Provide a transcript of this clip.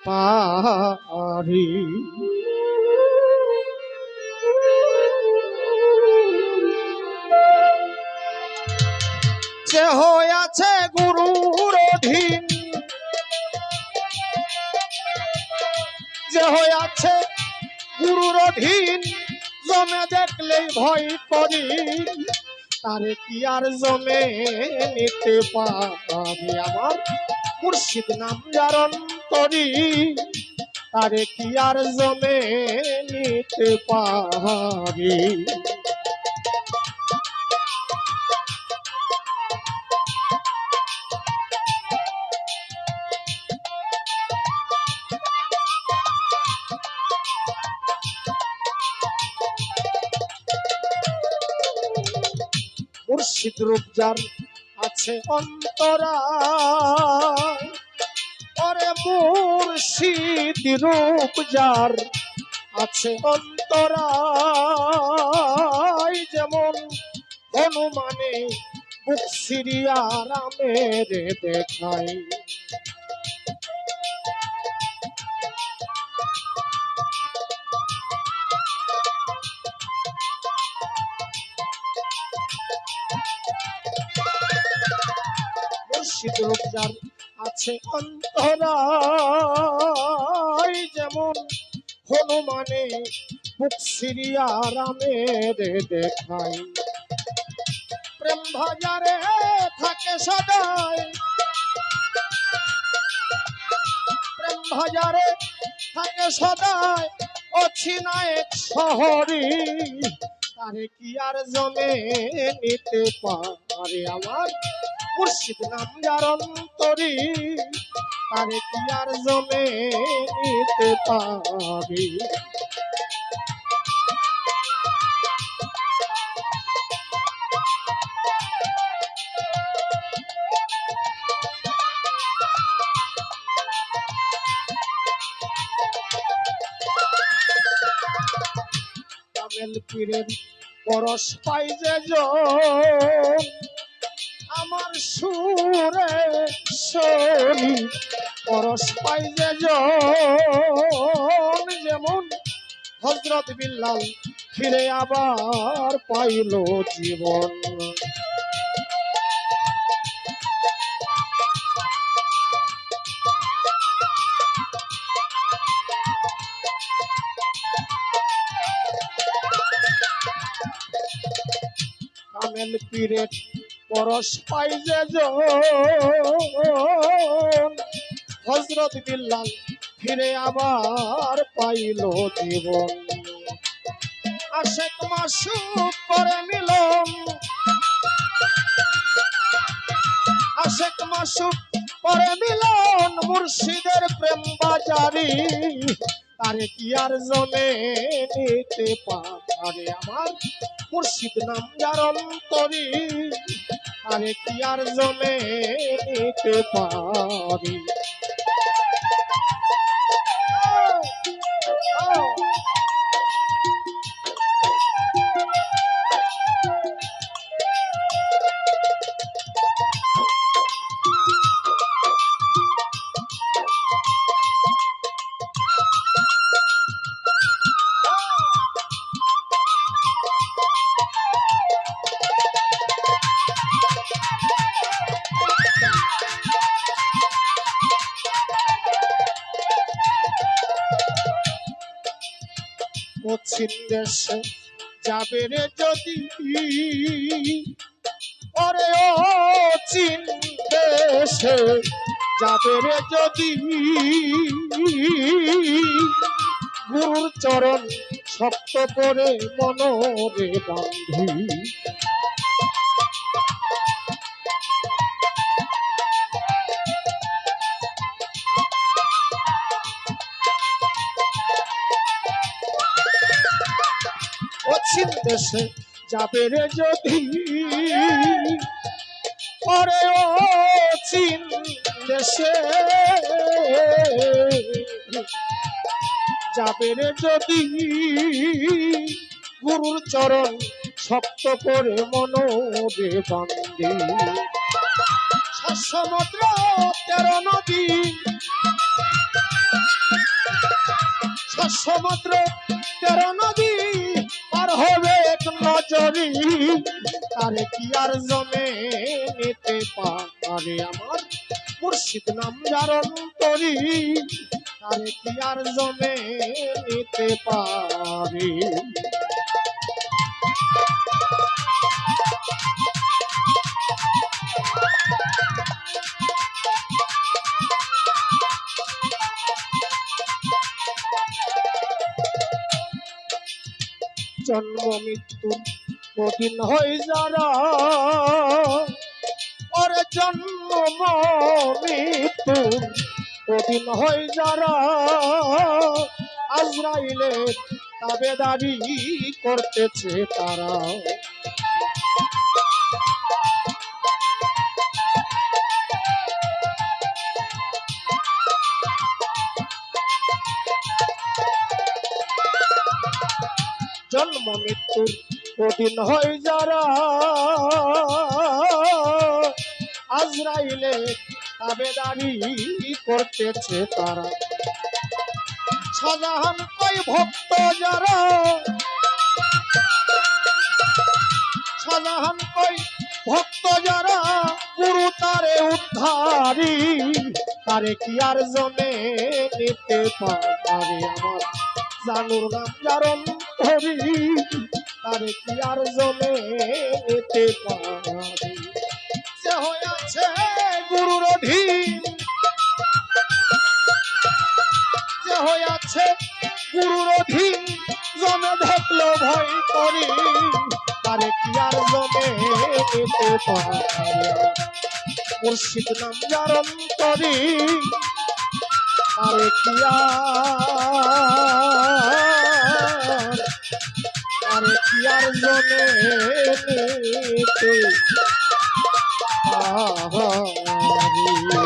পারি। যে হইয়াছে গুরুর অধীন, যে হইয়াছে গুরুর অধীন, জমে দেখলেই ভয় করি, তারে কি আর জমে নিতে পারি। আমার মুর্শিদ নাম যার অন্তরি, তারে কি আর জমে নিতে পারি। মুর্শিদ রূপ যার আছে অন্তরায়, ওরে মুর্শিদ রূপ যার আছে অন্তরায়, যেমন হনুমানে বুক সিরিয়া রামের দেখায়। মুর্শিদ রূপ যার আছে অন্তরায়, যেমন হনুমানে বুক সিরিয়া রামের দেখায়। প্রেম ভাজারে থাকে সদাই, প্রেম ভাজারে থাকে সদাই, অছিনায়ক শহরে, তারে কি আর জমে নিতে পারে। আমার মুর্শিদ নাম যার অন্তরি, তারে কি আর জমে নিতে পারে। কামেল পীরের পরশ পাই যে জন, আমার সুরে শরী পরশ পাই যে জন, যেমন হযরত বিল্লাল ফিরে আবার পাইল জীবন। কামেল পীরের পরশ পাই যে জন, হযরত বিল্লাল ফিরে আবার পাইল জীবন। আশেক মাসুক করে মিলন, আশেক মাসুক করে মিলন, মুর্শিদের প্রেম বাজারি, তারে কি আর জমে নিতে পারে। আমার মুর্শিদ নাম যার অন্তরি, তারে কি আর জমে নিতে পারি। পশ্চিম দেশে যাবে রে যদি, ওরে ও চীন দেশে যাবে রে যদি, গুরুর চরণ শক্ত করে মনরে বান্ধি। পশ্চিম দেশে যাবে রে যদি, ওরে ও চীন দেশে যাবে রে যদি, গুরুর চরণ শক্ত করে মনরে বান্ধি। সমুদ্র 13 নদী, সমুদ্র 13 নদী পার হবে এক নজরি, তারে কি আর জমে নিতে পারে আমার মুর্শিদ নাম যার অন্তরি, তারে কি আর জমে নিতে পারে। জন্ম মৃত্যু কঠিন হয়ে যারা, ওরে জন্ম মৃত্যু কঠিন হয়ে যারা, আজরাইলের তাবেদারি করতেছে তারা। জন্ম মৃত্যুর কঠিন হয় যারা, আজরাইলে তাবেদারি করতেছে তারা। শাহজাহান কই ভক্ত যারা, শাহজাহান কই ভক্ত যারা, গুরু তারে উদ্ধারি, তারে কি আর জমে নিতে পারে আমার জানুর নাম যার অন্তরি, তারে কি আর জমে নিতে পারে। যে হয়েছে গুরুর অধীন, যে হয়েছে গুরুর অধীন, জমে দেখলো ভয় করি, তারে কি আর জমে নিতে পারে। মুর্শিদ নাম যার অন্তরি, তারে কি আর জমে নিতে পারে।